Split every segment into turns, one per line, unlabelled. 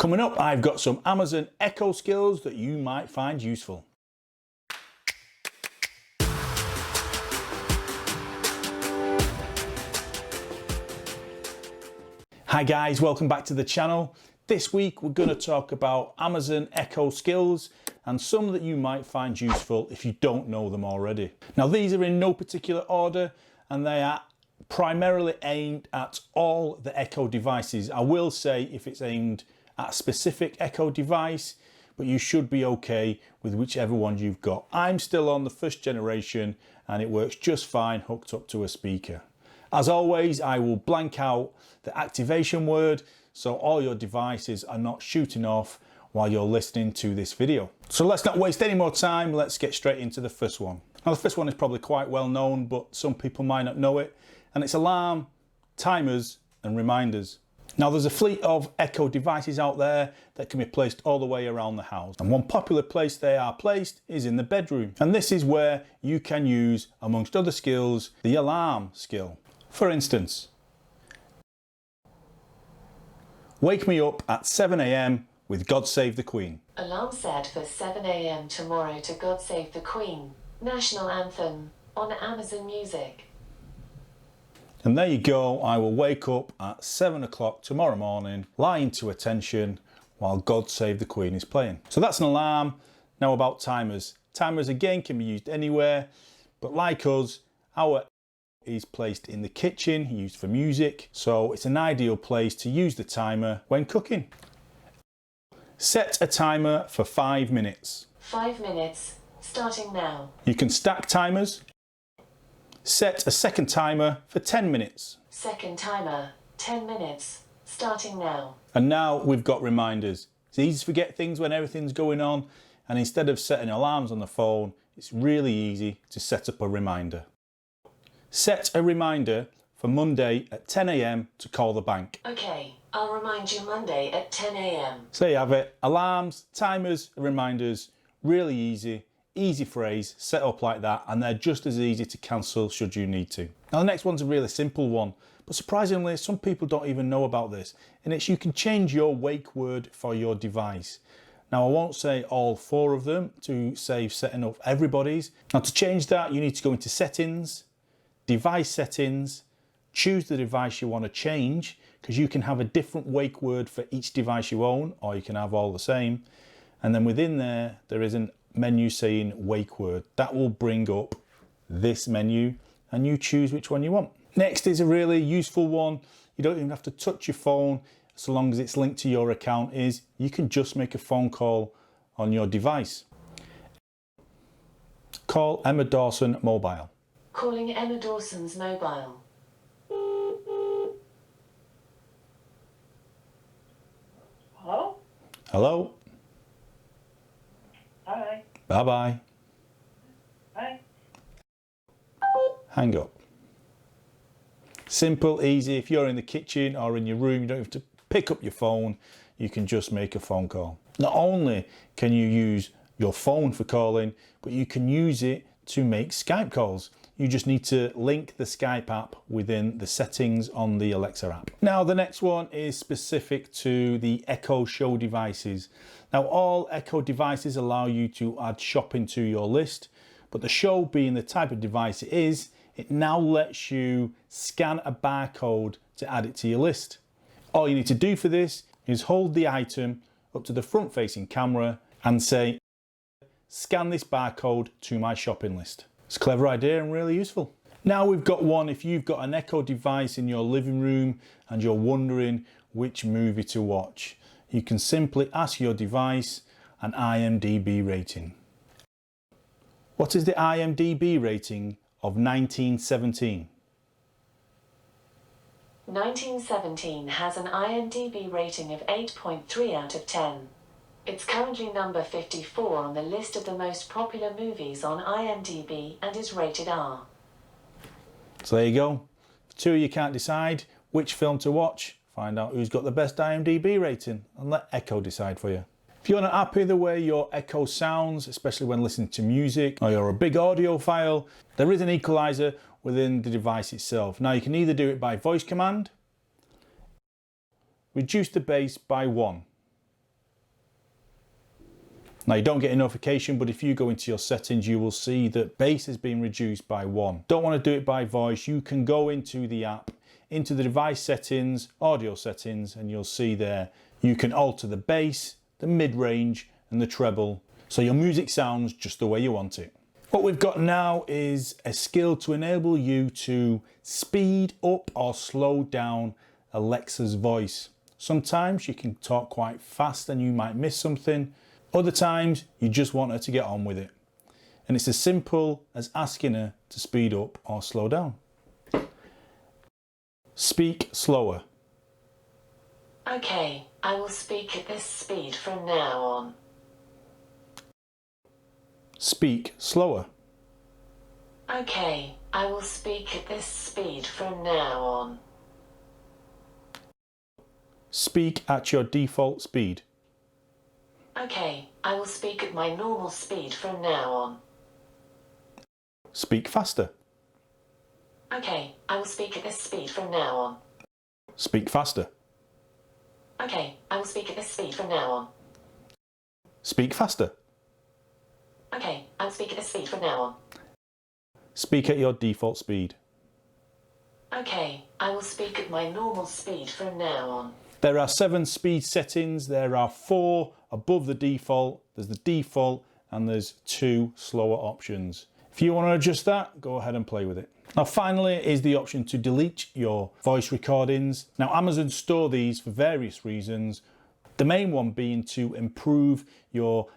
Coming up, I've got some Amazon Echo skills that you might find useful. Hi guys, welcome back to the channel. This week we're going to talk about Amazon Echo skills and some that you might find useful if you don't know them already. Now these are in no particular order and they are primarily aimed at all the Echo devices. I will say if it's aimed at a specific Echo device, but you should be okay with whichever one you've got. I'm still on the first generation and it works just fine hooked up to a speaker. As always, I will blank out the activation word so all your devices are not shooting off while you're listening to this video. So let's not waste any more time, let's get straight into the first one. Now the first one is probably quite well known, but some people might not know it, and it's alarm, timers and reminders. Now there's a fleet of Echo devices out there that can be placed all the way around the house, and one popular place they are placed is in the bedroom, and this is where you can use, amongst other skills, the alarm skill. For instance, wake me up at 7 AM with God Save the Queen.
Alarm set for 7 AM tomorrow to God Save the Queen, National Anthem, on Amazon Music.
And there you go, I will wake up at 7 o'clock tomorrow morning, lying to attention while God Save the Queen is playing. So that's an alarm. Now about timers. Timers again can be used anywhere, but like us, our is placed in the kitchen, used for music, so it's an ideal place to use the timer when cooking. Set a timer for 5 minutes.
5 minutes, starting now.
You can stack timers. Set a second timer for 10 minutes.
Second timer, 10 minutes, starting now.
And now we've got reminders. It's easy to forget things when everything's going on, and instead of setting alarms on the phone, it's really easy to set up a reminder. Set a reminder for Monday at 10 AM to call the bank.
Okay, I'll remind you Monday at 10 AM.
So you have it. Alarms, timers, reminders, really easy phrase, set up like that, and they're just as easy to cancel should you need to. Now the next one's a really simple one, but surprisingly some people don't even know about this, and it's you can change your wake word for your device. Now I won't say all 4 of them to save setting up everybody's. Now to change that you need to go into settings, device settings, choose the device you want to change, because you can have a different wake word for each device you own, or you can have all the same, and then within there is a menu saying wake word. That will bring up this menu and you choose which one you want. Next is a really useful one. You don't even have to touch your phone so long as it's linked to your account. Is you can just make a phone call on your device. Call Emma Dawson mobile.
Calling Emma Dawson's mobile.
Hello?
Hello?
Hi.
Bye-bye.
Hi.
Hang up. Simple, easy. If you're in the kitchen or in your room, you don't have to pick up your phone. You can just make a phone call. Not only can you use your phone for calling, but you can use it to make Skype calls. You just need to link the Skype app within the settings on the Alexa app. Now the next one is specific to the Echo Show devices. Now all Echo devices allow you to add shopping to your list, but the Show being the type of device it is, it now lets you scan a barcode to add it to your list. All you need to do for this is hold the item up to the front facing camera and say, scan this barcode to my shopping list. It's a clever idea and really useful. Now we've got one, if you've got an Echo device in your living room and you're wondering which movie to watch, you can simply ask your device an IMDB rating. What is the IMDB rating of 1917?
1917 has an IMDB rating of 8.3 out of 10. It's currently number 54 on the list of the most popular movies on IMDb and is rated R.
So there you go. If 2 of you can't decide which film to watch, find out who's got the best IMDB rating and let Echo decide for you. If you're not happy the way your Echo sounds, especially when listening to music, or you're a big audiophile, there is an equalizer within the device itself. Now you can either do it by voice command, reduce the bass by 1, Now you don't get a notification, but if you go into your settings, you will see that bass has been reduced by 1. Don't want to do it by voice, you can go into the app, into the device settings, audio settings, and you'll see there you can alter the bass, the mid-range and the treble, so your music sounds just the way you want it. What we've got now is a skill to enable you to speed up or slow down Alexa's voice. Sometimes you can talk quite fast and you might miss something. Other times you just want her to get on with it. And it's as simple as asking her to speed up or slow down. Speak slower.
Okay, I will speak at this speed from now on.
Speak slower.
Okay, I will speak at this speed from now on.
Speak at your default speed.
Okay, I will speak at my normal speed from now on.
Speak faster.
Okay, I will speak at this speed from now on.
Speak faster.
Okay, I will speak at this speed from now on.
Speak faster.
Okay, I will speak at this speed from now on.
Speak at your default speed.
Okay, I will speak at my normal speed from now on.
There are 7 speed settings. There are 4 above the default. There's the default and there's 2 slower options. If you want to adjust that, go ahead and play with it. Now finally is the option to delete your voice recordings. Now Amazon store these for various reasons. The main one being to improve your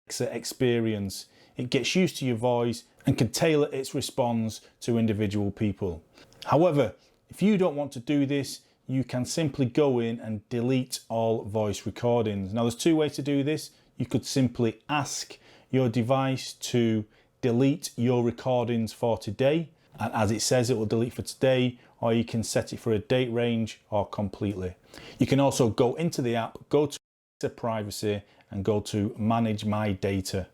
Alexa experience. It gets used to your voice and can tailor its response to individual people. However, if you don't want to do this, you can simply go in and delete all voice recordings. Now there's 2 ways to do this. You could simply ask your device to delete your recordings for today, and as it says it will delete for today, or you can set it for a date range or completely. You can also go into the app, go to privacy and go to manage my data,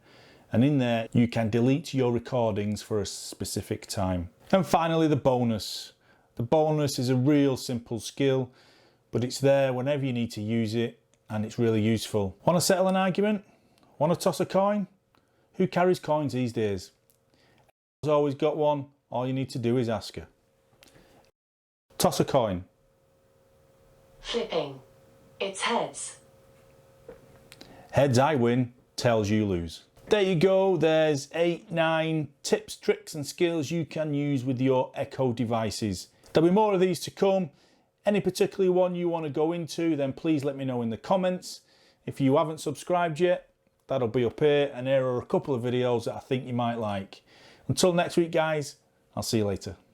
and in there you can delete your recordings for a specific time. And finally, the bonus. The bonus is a real simple skill, but it's there whenever you need to use it and it's really useful. Want to settle an argument? Want to toss a coin? Who carries coins these days? Has always got one. All you need to do is ask her. Toss a coin.
Flipping. It's heads.
Heads I win, tails you lose. There you go, there's 8-9 tips, tricks and skills you can use with your Echo devices. There'll be more of these to come. Any particular one you want to go into, then please let me know in the comments. If you haven't subscribed yet, that'll be up here, and there are a couple of videos that I think you might like. Until next week guys, I'll see you later.